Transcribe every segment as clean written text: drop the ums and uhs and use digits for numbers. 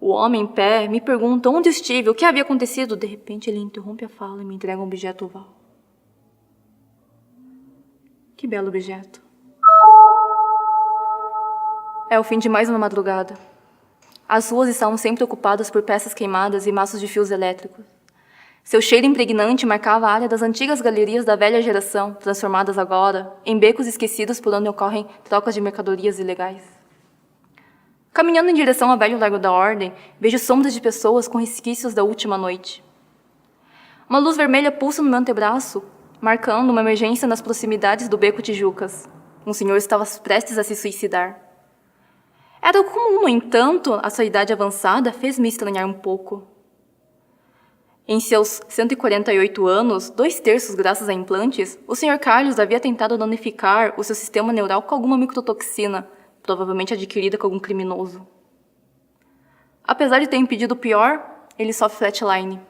O homem em pé me pergunta onde estive, o que havia acontecido. De repente, ele interrompe a fala e me entrega um objeto oval. Que belo objeto. É o fim de mais uma madrugada. As ruas estavam sempre ocupadas por peças queimadas e maços de fios elétricos. Seu cheiro impregnante marcava a área das antigas galerias da velha geração, transformadas agora em becos esquecidos por onde ocorrem trocas de mercadorias ilegais. Caminhando em direção ao velho Largo da Ordem, vejo sombras de pessoas com resquícios da última noite. Uma luz vermelha pulsa no meu antebraço, marcando uma emergência nas proximidades do Beco Tijucas. Um senhor estava prestes a se suicidar. Era comum, no entanto, a sua idade avançada fez-me estranhar um pouco. Em seus 148 anos, 2/3 graças a implantes, o Sr. Carlos havia tentado danificar o seu sistema neural com alguma microtoxina, provavelmente adquirida com algum criminoso. Apesar de ter impedido o pior, ele sofre flatline.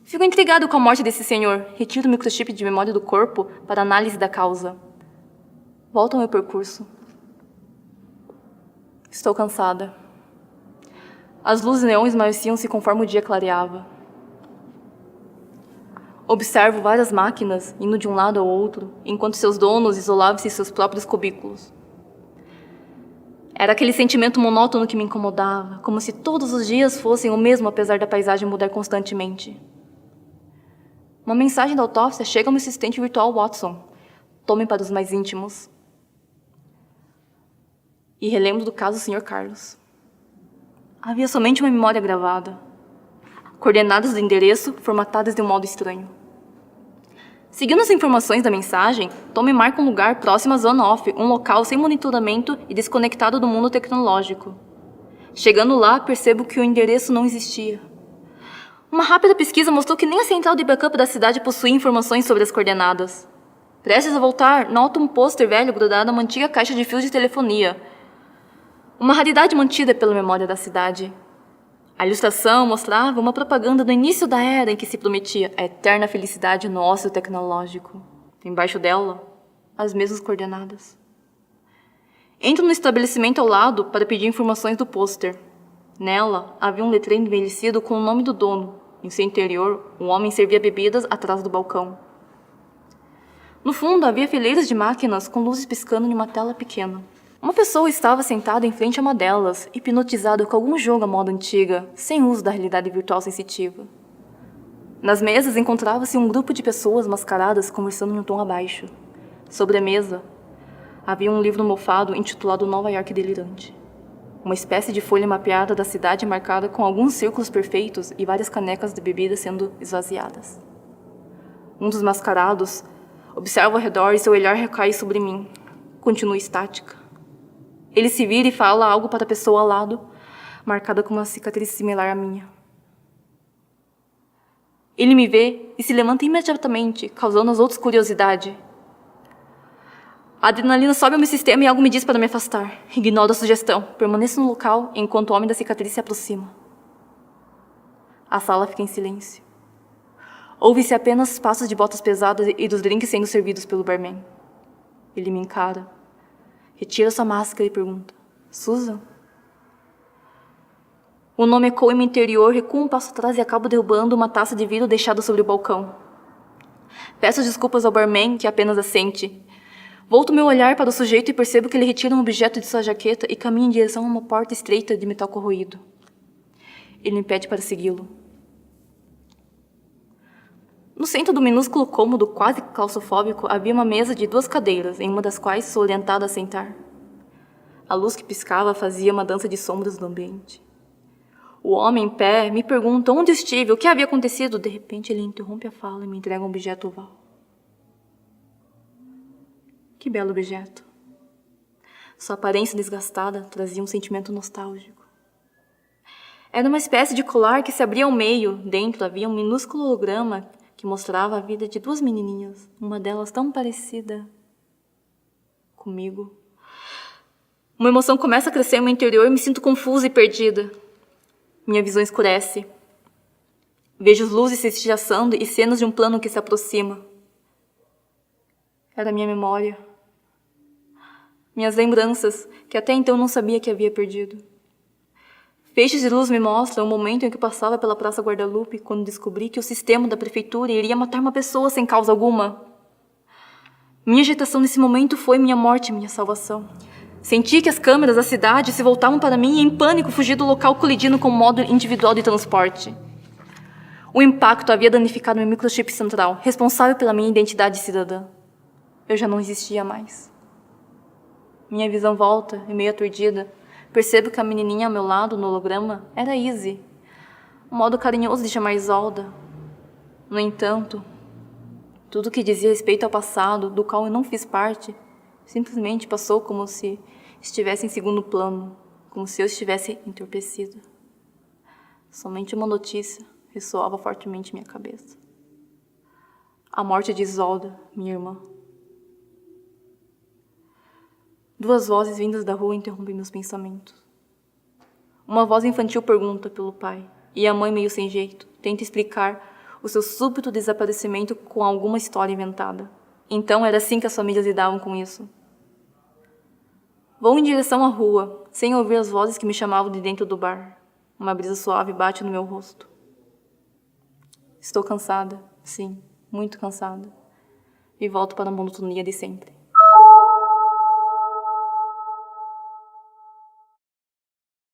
Fico intrigado com a morte desse senhor. Retiro o microchip de memória do corpo para análise da causa. Volto ao meu percurso. Estou cansada. As luzes neon esmaeciam-se conforme o dia clareava. Observo várias máquinas indo de um lado ao outro, enquanto seus donos isolavam-se em seus próprios cubículos. Era aquele sentimento monótono que me incomodava, como se todos os dias fossem o mesmo apesar da paisagem mudar constantemente. Uma mensagem da autópsia chega ao meu assistente virtual Watson. Tome para os mais íntimos. E relembro do caso do Sr. Carlos. Havia somente uma memória gravada. Coordenadas do endereço formatadas de um modo estranho. Seguindo as informações da mensagem, Tommy marca um lugar próximo à Zona Off, um local sem monitoramento e desconectado do mundo tecnológico. Chegando lá, percebo que o endereço não existia. Uma rápida pesquisa mostrou que nem a central de backup da cidade possuía informações sobre as coordenadas. Prestes a voltar, noto um pôster velho grudado a uma antiga caixa de fios de telefonia. Uma raridade mantida pela memória da cidade. A ilustração mostrava uma propaganda do início da era em que se prometia a eterna felicidade no ócio tecnológico. Embaixo dela, as mesmas coordenadas. Entro no estabelecimento ao lado para pedir informações do pôster. Nela, havia um letreiro envelhecido com o nome do dono. Em seu interior, um homem servia bebidas atrás do balcão. No fundo, havia fileiras de máquinas com luzes piscando em uma tela pequena. Uma pessoa estava sentada em frente a uma delas, hipnotizada com algum jogo à moda antiga, sem uso da realidade virtual sensitiva. Nas mesas encontrava-se um grupo de pessoas mascaradas conversando em um tom abaixo. Sobre a mesa, havia um livro mofado intitulado Nova York Delirante. Uma espécie de folha mapeada da cidade marcada com alguns círculos perfeitos e várias canecas de bebida sendo esvaziadas. Um dos mascarados observa ao redor e seu olhar recai sobre mim. Continua estática. Ele se vira e fala algo para a pessoa ao lado, marcada com uma cicatriz similar à minha. Ele me vê e se levanta imediatamente, causando aos outros curiosidade. A adrenalina sobe ao meu sistema e algo me diz para me afastar. Ignoro a sugestão. Permaneço no local enquanto o homem da cicatriz se aproxima. A sala fica em silêncio. Ouve-se apenas passos de botas pesadas e dos drinks sendo servidos pelo barman. Ele me encara. Retira sua máscara e pergunta: Susan? O nome ecoa em meu interior, recuo um passo atrás e acabo derrubando uma taça de vidro deixada sobre o balcão. Peço desculpas ao barman, que apenas assente. Volto meu olhar para o sujeito e percebo que ele retira um objeto de sua jaqueta e caminha em direção a uma porta estreita de metal corroído. Ele me pede para segui-lo. No centro do minúsculo cômodo, quase claustrofóbico, havia uma mesa de 2 cadeiras, em uma das quais sou orientada a sentar. A luz que piscava fazia uma dança de sombras no ambiente. O homem em pé me pergunta onde estive, o que havia acontecido. De repente, ele interrompe a fala e me entrega um objeto oval. Que belo objeto. Sua aparência desgastada trazia um sentimento nostálgico. Era uma espécie de colar que se abria ao meio. Dentro havia um minúsculo holograma que mostrava a vida de 2 menininhas, uma delas tão parecida comigo. Uma emoção começa a crescer no meu interior e me sinto confusa e perdida. Minha visão escurece. Vejo luzes se estilhaçando e cenas de um plano que se aproxima. Era minha memória. Minhas lembranças, que até então não sabia que havia perdido. Feixes de luz me mostram o momento em que passava pela Praça Guadalupe quando descobri que o sistema da prefeitura iria matar uma pessoa sem causa alguma. Minha agitação nesse momento foi minha morte e minha salvação. Senti que as câmeras da cidade se voltavam para mim e, em pânico, fugi do local colidindo com o modo individual de transporte. O impacto havia danificado meu microchip central, responsável pela minha identidade cidadã. Eu já não existia mais. Minha visão volta, e meio aturdida, percebo que a menininha ao meu lado, no holograma, era Izzy, um modo carinhoso de chamar Isolda. No entanto, tudo que dizia respeito ao passado, do qual eu não fiz parte, simplesmente passou como se estivesse em segundo plano, como se eu estivesse entorpecida. Somente uma notícia ressoava fortemente em minha cabeça. A morte de Isolda, minha irmã. Duas vozes vindas da rua interrompem meus pensamentos. Uma voz infantil pergunta pelo pai, e a mãe, meio sem jeito, tenta explicar o seu súbito desaparecimento com alguma história inventada. Então era assim que as famílias lidavam com isso. Vou em direção à rua, sem ouvir as vozes que me chamavam de dentro do bar. Uma brisa suave bate no meu rosto. Estou cansada, sim, muito cansada. E volto para a monotonia de sempre.